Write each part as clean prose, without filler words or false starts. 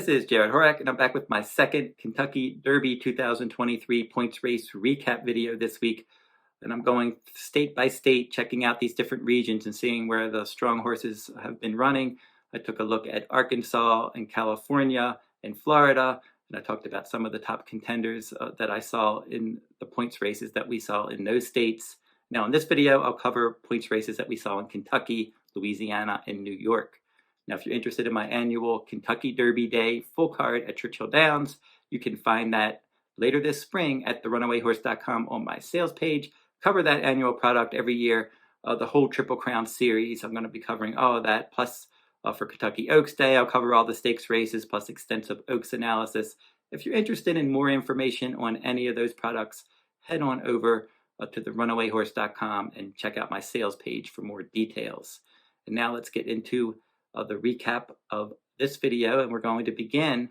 This is Jarrod Horak, and I'm back with my second Kentucky Derby 2023 points race recap video this week. And I'm going state by state, checking out these different regions and seeing where the strong horses have been running. I took a look at Arkansas and California and Florida, and I talked about some of the top contenders that I saw in the points races that we saw in those states. Now in this video, I'll cover points races that we saw in Kentucky, Louisiana, and New York. Now, if you're interested in my annual Kentucky Derby Day full card at Churchill Downs, you can find that later this spring at therunawayrhorse.com on my sales page. Cover that annual product every year, the whole Triple Crown series. I'm going to be covering all of that. Plus, for Kentucky Oaks Day, I'll cover all the stakes races, plus extensive Oaks analysis. If you're interested in more information on any of those products, head on over to therunawayrhorse.com and check out my sales page for more details. And now let's get into the recap of this video, and we're going to begin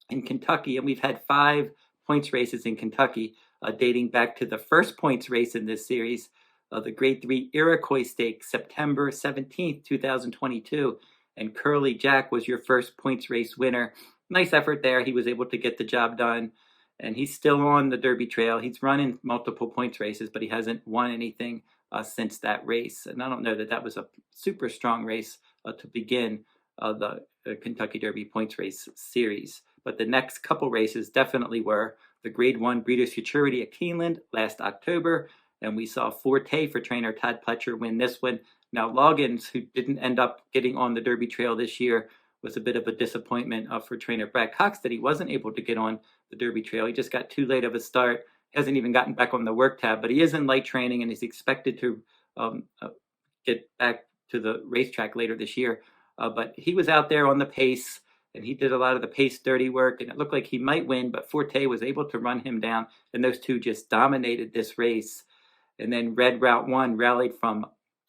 in Kentucky. And we've had 5 points races in Kentucky dating back to the first points race in this series, the Grade 3 Iroquois Stakes, September 17th, 2022. And Curly Jack was your first points race winner. Nice effort there. He was able to get the job done, and he's still on the Derby trail. He's running multiple points races, but he hasn't won anything since that race. And I don't know that that was a super strong race to begin the Kentucky Derby points race series. But the next couple races definitely were the Grade 1 Breeders' Futurity at Keeneland last October, and we saw Forte for trainer Todd Pletcher win this one. Now Loggins, who didn't end up getting on the Derby trail this year, was a bit of a disappointment for trainer Brad Cox that he wasn't able to get on the Derby trail. He just got too late of a start. Hasn't even gotten back on the work tab, but he is in light training and is expected to get back to the racetrack later this year. But he was out there on the pace, and he did a lot of the pace dirty work, and it looked like he might win, but Forte was able to run him down, and those two just dominated this race. And then Red Route 1 rallied from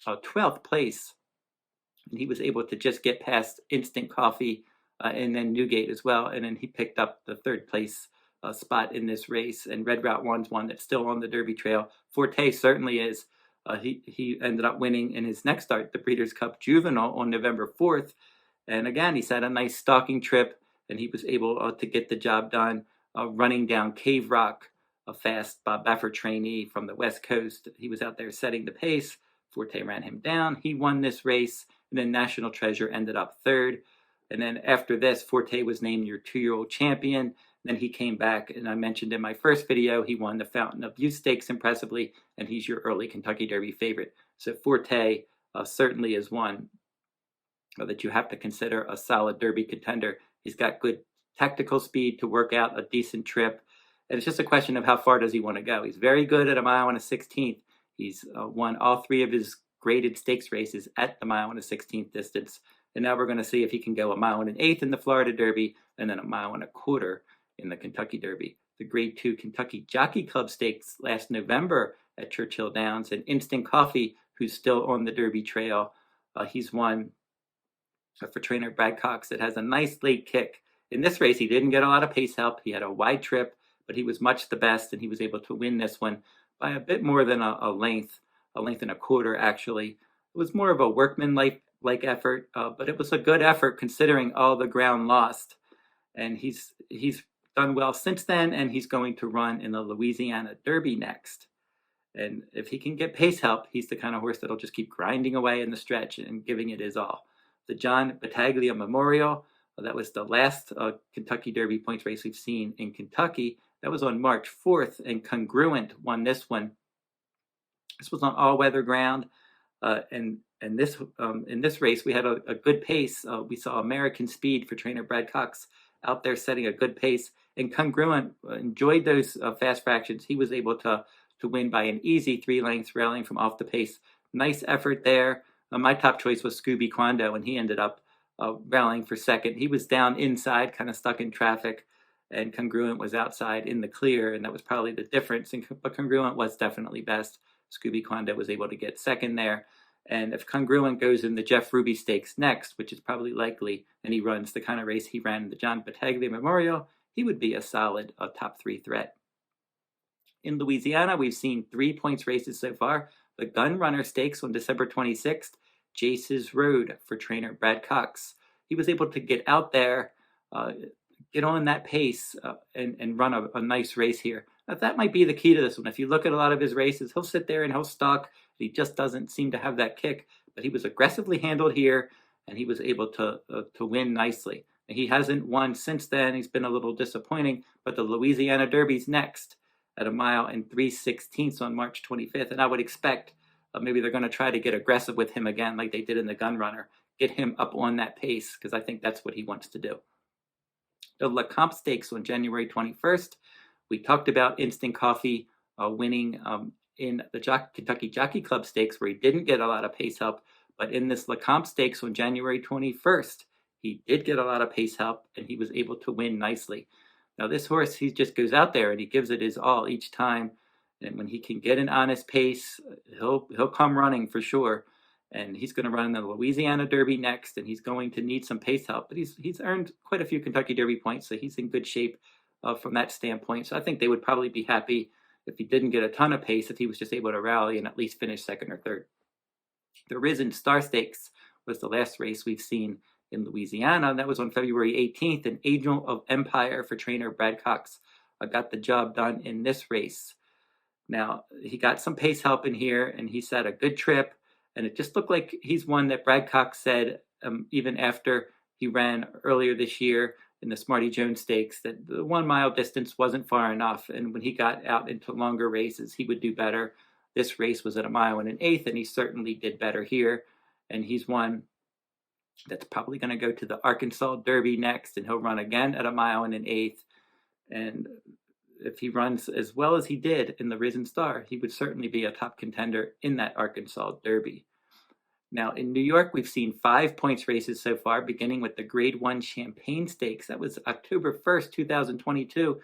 12th place, and he was able to just get past Instant Coffee and then Newgate as well, and then he picked up the 3rd place spot in this race. And Red Route 1's one that's still on the Derby trail. Forte certainly is. He ended up winning in his next start, the Breeders' Cup Juvenile, on November 4th. And again, he's had a nice stalking trip, and he was able to get the job done, running down Cave Rock, a fast Bob Baffert trainee from the West Coast. He was out there setting the pace. Forte ran him down. He won this race, and then National Treasure ended up 3rd. And then after this, Forte was named your 2-year-old champion. Then he came back, and I mentioned in my first video, he won the Fountain of Youth Stakes impressively, and he's your early Kentucky Derby favorite. So Forte certainly is one that you have to consider a solid Derby contender. He's got good tactical speed to work out a decent trip, and it's just a question of how far does he want to go. He's very good at a mile and a 16th. He's won all 3 of his graded stakes races at the mile and a 16th distance, and now we're going to see if he can go a mile and an 1/8 in the Florida Derby, and then a mile and a 1/4 in the Kentucky Derby. The Grade 2 Kentucky Jockey Club Stakes last November at Churchill Downs, and Instant Coffee, who's still on the Derby trail, he's won for trainer Brad Cox. That has a nice late kick. In this race, he didn't get a lot of pace help. He had a wide trip, but he was much the best, and he was able to win this one by a bit more than a length and a 1/4 actually. It was more of a workman-like effort, but it was a good effort considering all the ground lost. And he's done well since then, and he's going to run in the Louisiana Derby next. And if he can get pace help, he's the kind of horse that'll just keep grinding away in the stretch and giving it his all. The John Battaglia Memorial, that was the last Kentucky Derby points race we've seen in Kentucky. That was on March 4th, and Congruent won this one. This was on all-weather ground, and this in this race we had a good pace. We saw American Speed for trainer Brad Cox out there setting a good pace, and Congruent enjoyed those fast fractions. He was able to win by an easy 3 lengths, rallying from off the pace. Nice effort there. My top choice was Scooby Quando, and he ended up rallying for 2nd. He was down inside, kind of stuck in traffic, and Congruent was outside in the clear, and that was probably the difference. But Congruent was definitely best. Scooby Quando was able to get 2nd there. And if Congruent goes in the Jeff Ruby Stakes next, which is probably likely, and he runs the kind of race he ran in the John Battaglia Memorial, he would be a solid top 3 threat. In Louisiana, we've seen 3 points races so far. The Gun Runner Stakes on December 26th, Jace's Road for trainer Brad Cox. He was able to get out there get on that pace and run a nice race here. Now, that might be the key to this one. If you look at a lot of his races, he'll sit there and he'll stalk. He just doesn't seem to have that kick, but he was aggressively handled here, and he was able to win nicely. And he hasn't won since then. He's been a little disappointing, but the Louisiana Derby's next at 1 mile and 3/16 on March 25th, and I would expect maybe they're going to try to get aggressive with him again like they did in the Gun Runner, get him up on that pace, because I think that's what he wants to do. The Lecomte Stakes on January 21st. We talked about Instant Coffee winning in the Kentucky Jockey Club Stakes, where he didn't get a lot of pace help. But in this Lecomte Stakes on January 21st, he did get a lot of pace help, and he was able to win nicely. Now, this horse, he just goes out there and he gives it his all each time. And when he can get an honest pace, he'll come running for sure. And he's going to run the Louisiana Derby next, and he's going to need some pace help. But he's earned quite a few Kentucky Derby points, so he's in good shape from that standpoint. So I think they would probably be happy if he didn't get a ton of pace, if he was just able to rally and at least finish second or third. The Risen Star Stakes was the last race we've seen in Louisiana. That was on February 18th, and Angel of Empire for trainer Brad Cox got the job done in this race. Now, he got some pace help in here, and he set a good trip, and it just looked like he's one that Brad Cox said, even after he ran earlier this year in the Smarty Jones Stakes, that the 1 mile distance wasn't far enough, and when he got out into longer races, he would do better. This race was at 1 mile and an eighth, and he certainly did better here, and he's one that's probably going to go to the Arkansas Derby next, and he'll run again at 1 mile and an eighth. And if he runs as well as he did in the Risen Star, he would certainly be a top contender in that Arkansas Derby. Now, in New York, we've seen 5 points races so far, beginning with the Grade 1 Champagne Stakes. That was October 1st, 2022.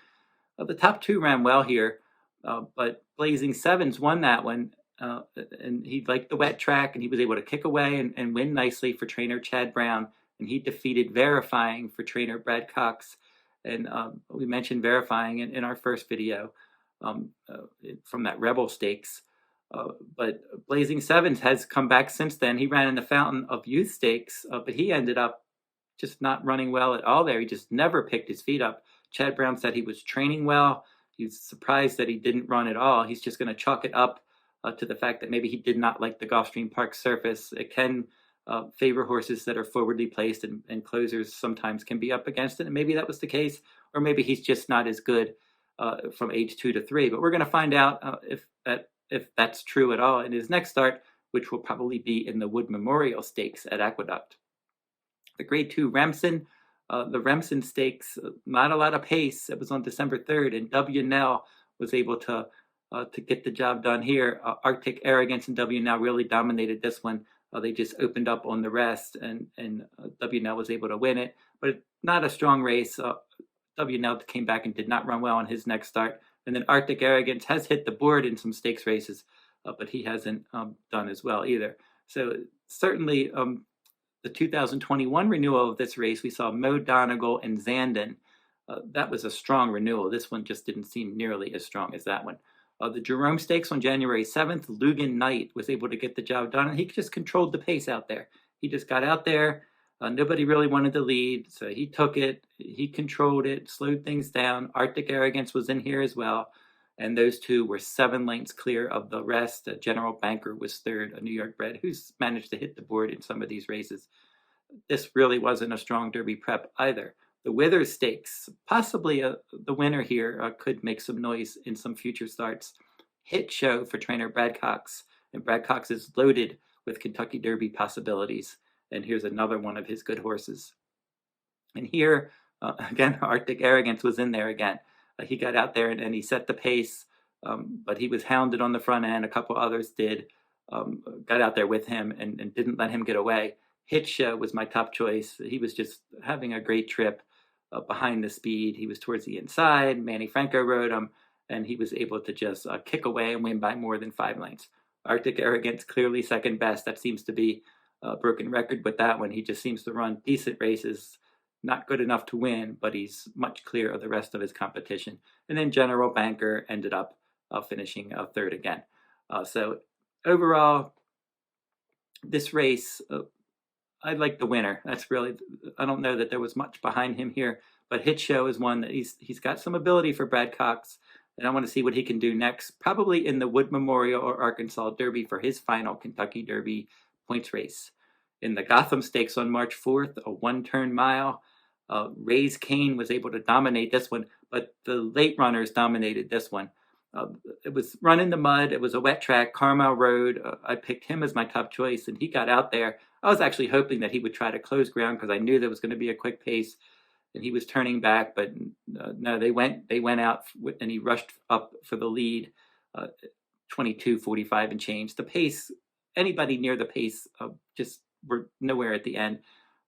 The top 2 ran well here, but Blazing Sevens won that one. And he liked the wet track, and he was able to kick away and win nicely for trainer Chad Brown. And he defeated Verifying for trainer Brad Cox. And we mentioned Verifying in our first video from that Rebel Stakes. But Blazing Sevens has come back since then. He ran in the Fountain of Youth Stakes, but he ended up just not running well at all there. He just never picked his feet up. Chad Brown said he was training well. He's surprised that he didn't run at all. He's just going to chalk it up to the fact that maybe he did not like the Gulfstream Park surface. It can favor horses that are forwardly placed, and closers sometimes can be up against it. And maybe that was the case, or maybe he's just not as good from age 2 to 3. But we're going to find out if that's true at all in his next start, which will probably be in the Wood Memorial Stakes at Aqueduct. The Grade 2 Remsen, the Remsen Stakes, not a lot of pace. It was on December 3rd, and Dubyuhnell was able to get the job done here. Arctic Arrogance and Dubyuhnell really dominated this one. They just opened up on the rest, and Dubyuhnell was able to win it, but not a strong race. Dubyuhnell came back and did not run well on his next start. And then Arctic Arrogance has hit the board in some stakes races, but he hasn't done as well either. So certainly the 2021 renewal of this race, we saw Mo Donegal and Zandon. That was a strong renewal. This one just didn't seem nearly as strong as that one. The Jerome Stakes on January 7th, Lugan Knight was able to get the job done, and he just controlled the pace out there. He just got out there. Nobody really wanted to lead, so he took it. He controlled it, slowed things down. Arctic Arrogance was in here as well, and those two were 7 lengths clear of the rest. General Banker was third, a New York bred who's managed to hit the board in some of these races. This really wasn't a strong Derby prep either. The Withers Stakes, possibly the winner here, could make some noise in some future starts. Hit Show for trainer Brad Cox, and Brad Cox is loaded with Kentucky Derby possibilities. And here's another one of his good horses. And here, again, Arctic Arrogance was in there again. He got out there and he set the pace, but he was hounded on the front end. A couple others did, got out there with him and didn't let him get away. Hit Show was my top choice. He was just having a great trip behind the speed. He was towards the inside. Manny Franco rode him, and he was able to just kick away and win by more than 5 lengths. Arctic Arrogance clearly second best. That seems to be a broken record with that one. He just seems to run decent races, not good enough to win, but he's much clear of the rest of his competition. And then General Banker ended up finishing third again. So overall, this race, I like the winner. That's really, I don't know that there was much behind him here, but Hit Show is one that he's got some ability for Brad Cox, and I want to see what he can do next, probably in the Wood Memorial or Arkansas Derby for his final Kentucky Derby points race. In the Gotham Stakes on March 4th, a one-turn mile, Ray's Cain was able to dominate this one, but the late runners dominated this one. It was run in the mud. It was a wet track, Carmel Road. I picked him as my top choice, and he got out there. I was actually hoping that he would try to close ground because I knew there was going to be a quick pace, and he was turning back. But no, they went out, and he rushed up for the lead, 22:45 and change. The pace, anybody near the pace, just were nowhere at the end.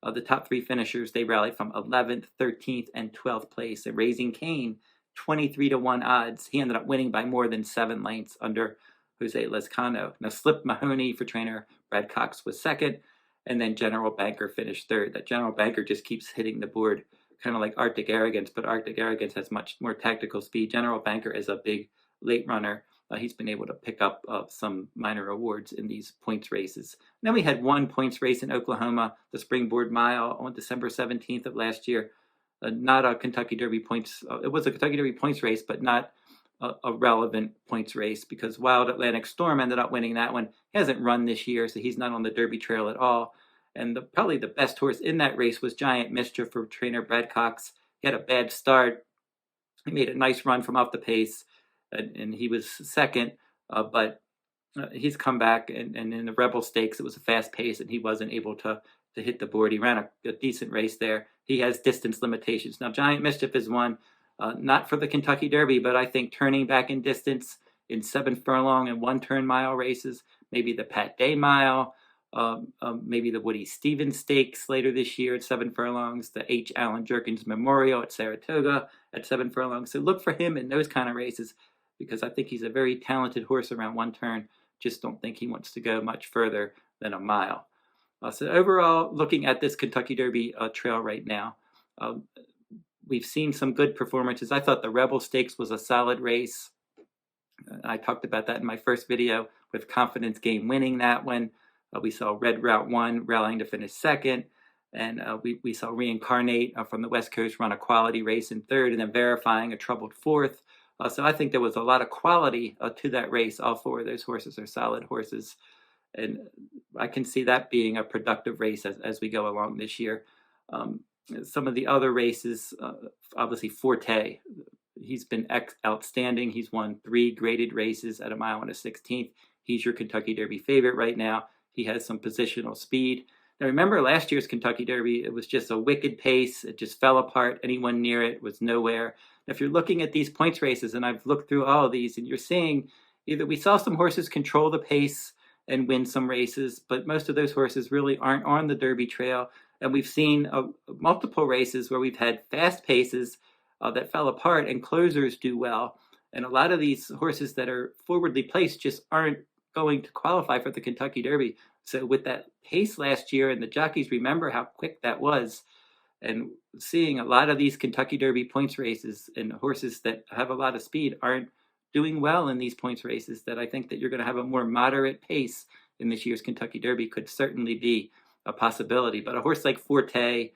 The top three finishers, they rallied from 11th, 13th, and 12th place. And Raising Cain, 23-1 odds. He ended up winning by more than 7 lengths under Jose Lezcano. Now, Slip Mahoney for trainer Brad Cox was second, and then General Banker finished third. That General Banker just keeps hitting the board, kind of like Arctic Arrogance, but Arctic Arrogance has much more tactical speed. General Banker is a big late runner. He's been able to pick up some minor awards in these points races. And then we had one points race in Oklahoma, the Springboard Mile on December 17th of last year. Not a Kentucky Derby points. It was a Kentucky Derby points race, but not a relevant points race because Wildatlanticstorm ended up winning that one. He hasn't run this year, so he's not on the Derby trail at all. And probably the best horse in that race was Giant Mischief for trainer Brad Cox. He had a bad start. He made a nice run from off the pace, and he was second, but he's come back, and in the Rebel Stakes, it was a fast pace, and he wasn't able to hit the board. He ran a decent race there. He has distance limitations. Now, Giant Mischief is one, not for the Kentucky Derby, but I think turning back in distance in 7 furlong and 1-turn mile races, maybe the Pat Day Mile, maybe the Woody Stevens Stakes later this year at 7 furlongs, the H. Allen Jerkins Memorial at Saratoga at 7 furlongs. So look for him in those kind of races because I think he's a very talented horse around 1 turn. Just don't think he wants to go much further than a mile. So overall, looking at this Kentucky Derby trail right now, we've seen some good performances. I thought the Rebel Stakes was a solid race. I talked about that in my first video with Confidence Game winning that one. We saw Red Route 1 rallying to finish second. And we saw Reincarnate from the West Coast run a quality race in third and then Verifying a troubled fourth. So I think there was a lot of quality to that race. All 4 of those horses are solid horses. And I can see that being a productive race as we go along this year. Some of the other races, obviously Forte, he's been outstanding. He's won 3 graded races at a mile and a 16th. He's your Kentucky Derby favorite right now. He has some positional speed. Now remember last year's Kentucky Derby, it was just a wicked pace. It just fell apart. Anyone near it was nowhere. Now, if you're looking at these points races, and I've looked through all of these, and you're seeing either we saw some horses control the pace and win some races, but most of those horses really aren't on the Derby trail. And we've seen multiple races where we've had fast paces that fell apart and closers do well. And a lot of these horses that are forwardly placed just aren't going to qualify for the Kentucky Derby. So with that pace last year, and the jockeys remember how quick that was, and seeing a lot of these Kentucky Derby points races and horses that have a lot of speed aren't doing well in these points races, that I think that you're going to have a more moderate pace in this year's Kentucky Derby could certainly be a possibility. But a horse like Forte,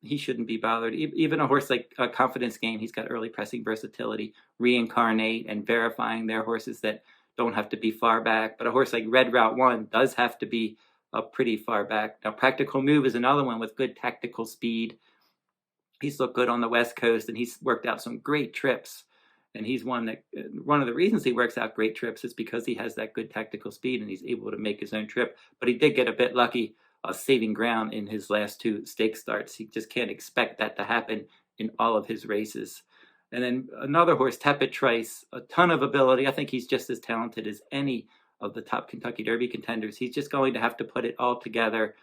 he shouldn't be bothered. Even a horse like Confidence Game, he's got early pressing versatility. Reincarnate and Verifying, their horses that don't have to be far back. But a horse like Red Route 1 does have to be pretty far back. Now, Practical Move is another one with good tactical speed. He's looked good on the West Coast, and he's worked out some great trips. And he's one of the reasons he works out great trips is because he has that good tactical speed and he's able to make his own trip. But he did get a bit lucky saving ground in his last 2 stake starts. He just can't expect that to happen in all of his races. And then another horse, Tapit Trice, a ton of ability. I think he's just as talented as any of the top Kentucky Derby contenders. He's just going to have to put it all together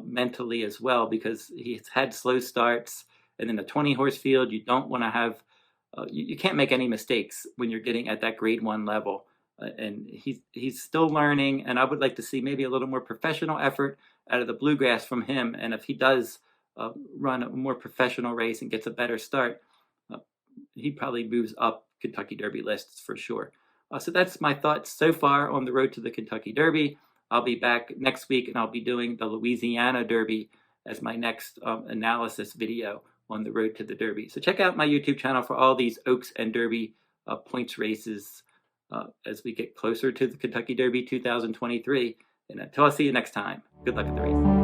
mentally as well because he's had slow starts. And in the 20-horse field, you don't want to have you can't make any mistakes when you're getting at that grade 1 level. And he's still learning, and I would like to see maybe a little more professional effort out of the Bluegrass from him. And if he does run a more professional race and gets a better start, he probably moves up Kentucky Derby lists for sure. So that's my thoughts so far on the road to the Kentucky Derby. I'll be back next week, and I'll be doing the Louisiana Derby as my next analysis video on the road to the Derby. So check out my YouTube channel for all these Oaks and Derby points races as we get closer to the Kentucky Derby 2023. And until I see you next time, good luck at the race.